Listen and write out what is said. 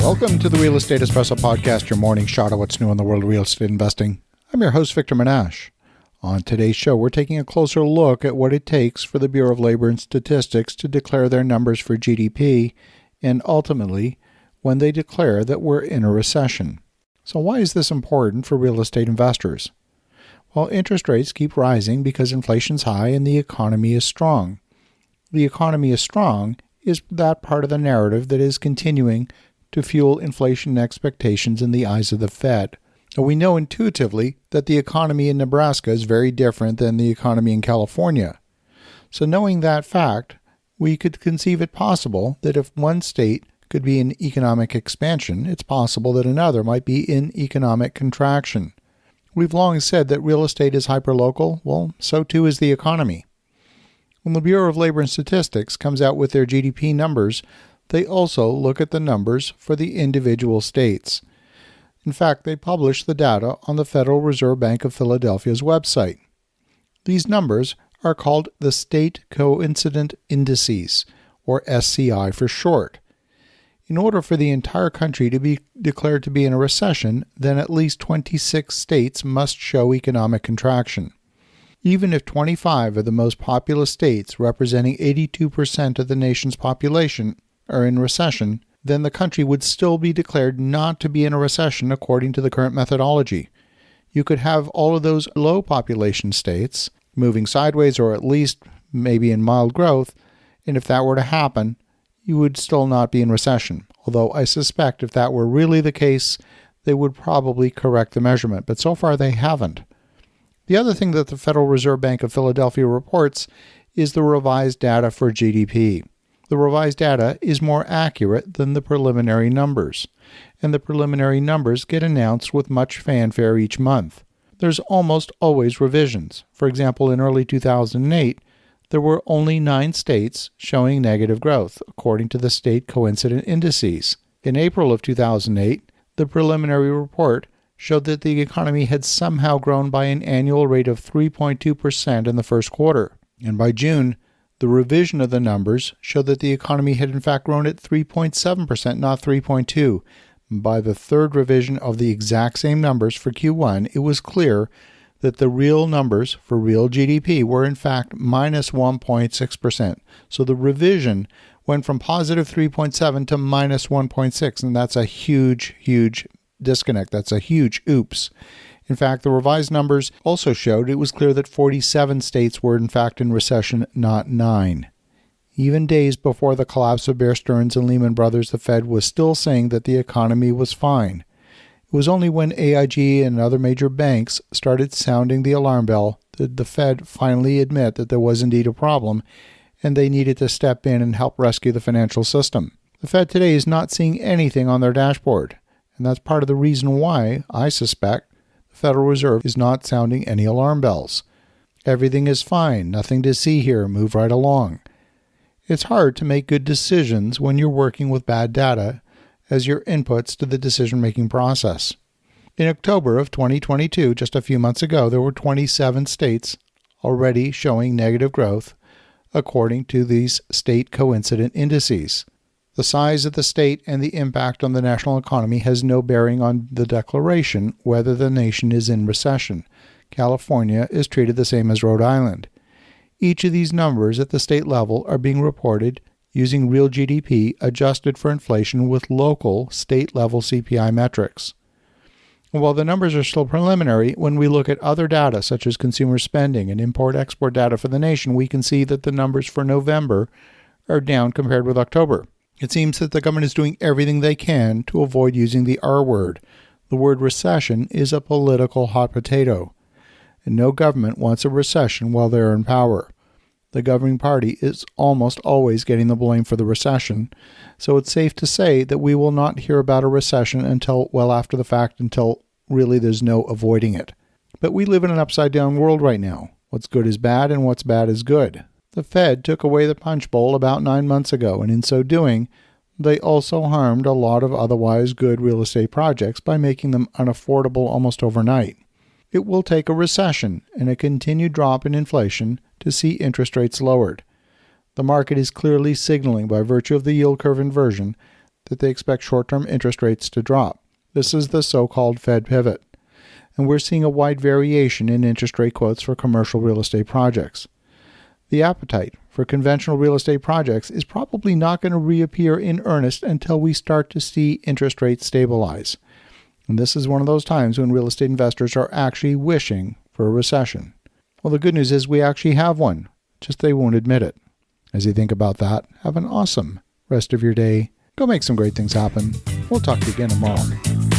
Welcome to the Real Estate Espresso Podcast, your morning shot of what's new in the world of real estate investing. I'm your host, Victor Menasce. On today's show, we're taking a closer look at what it takes for the Bureau of Labor and Statistics to declare their numbers for GDP, and ultimately, when they declare that we're in a recession. So why is this important for real estate investors? Well, interest rates keep rising because inflation's high and the economy is strong. The economy is strong is that part of the narrative that is continuing to fuel inflation expectations in the eyes of the Fed. We know intuitively that the economy in Nebraska is very different than the economy in California. So knowing that fact, we could conceive it possible that if one state could be in economic expansion, it's possible that another might be in economic contraction. We've long said that real estate is hyperlocal. Well, so too is the economy. When the Bureau of Labor and Statistics comes out with their GDP numbers, they also look at the numbers for the individual states. In fact, they publish the data on the Federal Reserve Bank of Philadelphia's website. These numbers are called the State Coincident Indices, or SCI for short. In order for the entire country to be declared to be in a recession, then at least 26 states must show economic contraction. Even if 25 of the most populous states, representing 82% of the nation's population, are in recession, then the country would still be declared not to be in a recession according to the current methodology. You could have all of those low population states moving sideways or at least maybe in mild growth, and if that were to happen, you would still not be in recession. Although I suspect if that were really the case, they would probably correct the measurement, but so far they haven't. The other thing that the Federal Reserve Bank of Philadelphia reports is the revised data for GDP. The revised data is more accurate than the preliminary numbers, and the preliminary numbers get announced with much fanfare each month. There's almost always revisions. For example, in early 2008, there were only 9 states showing negative growth, according to the State Coincident Indices. In April of 2008, the preliminary report showed that the economy had somehow grown by an annual rate of 3.2% in the first quarter. And by June, the revision of the numbers showed that the economy had in fact grown at 3.7%, not 3.2%. By the third revision of the exact same numbers for Q1, it was clear that the real numbers for real GDP were in fact minus 1.6%. So the revision went from positive 3.7 to minus 1.6, and that's a huge disconnect. That's a huge oops. In fact, the revised numbers also showed it was clear that 47 states were in fact in recession, not 9. Even days before the collapse of Bear Stearns and Lehman Brothers, the Fed was still saying that the economy was fine. It was only when AIG and other major banks started sounding the alarm bell did the Fed finally admit that there was indeed a problem and they needed to step in and help rescue the financial system. The Fed today is not seeing anything on their dashboard, and that's part of the reason why, I suspect, the Federal Reserve is not sounding any alarm bells. Everything is fine, nothing to see here, move right along. It's hard to make good decisions when you're working with bad data as your inputs to the decision-making process. In October of 2022, just a few months ago, there were 27 states already showing negative growth according to these state coincident indices. The size of the state and the impact on the national economy has no bearing on the declaration whether the nation is in recession. California is treated the same as Rhode Island. Each of these numbers at the state level are being reported using real GDP adjusted for inflation with local state-level CPI metrics. While the numbers are still preliminary, when we look at other data such as consumer spending and import-export data for the nation, we can see that the numbers for November are down compared with October. It seems that the government is doing everything they can to avoid using the R word. The word recession is a political hot potato, and no government wants a recession while they're in power. The governing party is almost always getting the blame for the recession, so it's safe to say that we will not hear about a recession until well after the fact, until really there's no avoiding it. But we live in an upside-down world right now. What's good is bad, and what's bad is good. The Fed took away the punch bowl about 9 months ago, and in so doing, they also harmed a lot of otherwise good real estate projects by making them unaffordable almost overnight. It will take a recession and a continued drop in inflation to see interest rates lowered. The market is clearly signaling by virtue of the yield curve inversion that they expect short-term interest rates to drop. This is the so-called Fed pivot. And we're seeing a wide variation in interest rate quotes for commercial real estate projects. The appetite for conventional real estate projects is probably not going to reappear in earnest until we start to see interest rates stabilize. And this is one of those times when real estate investors are actually wishing for a recession. Well, the good news is we actually have one, just they won't admit it. As you think about that, have an awesome rest of your day. Go make some great things happen. We'll talk to you again tomorrow.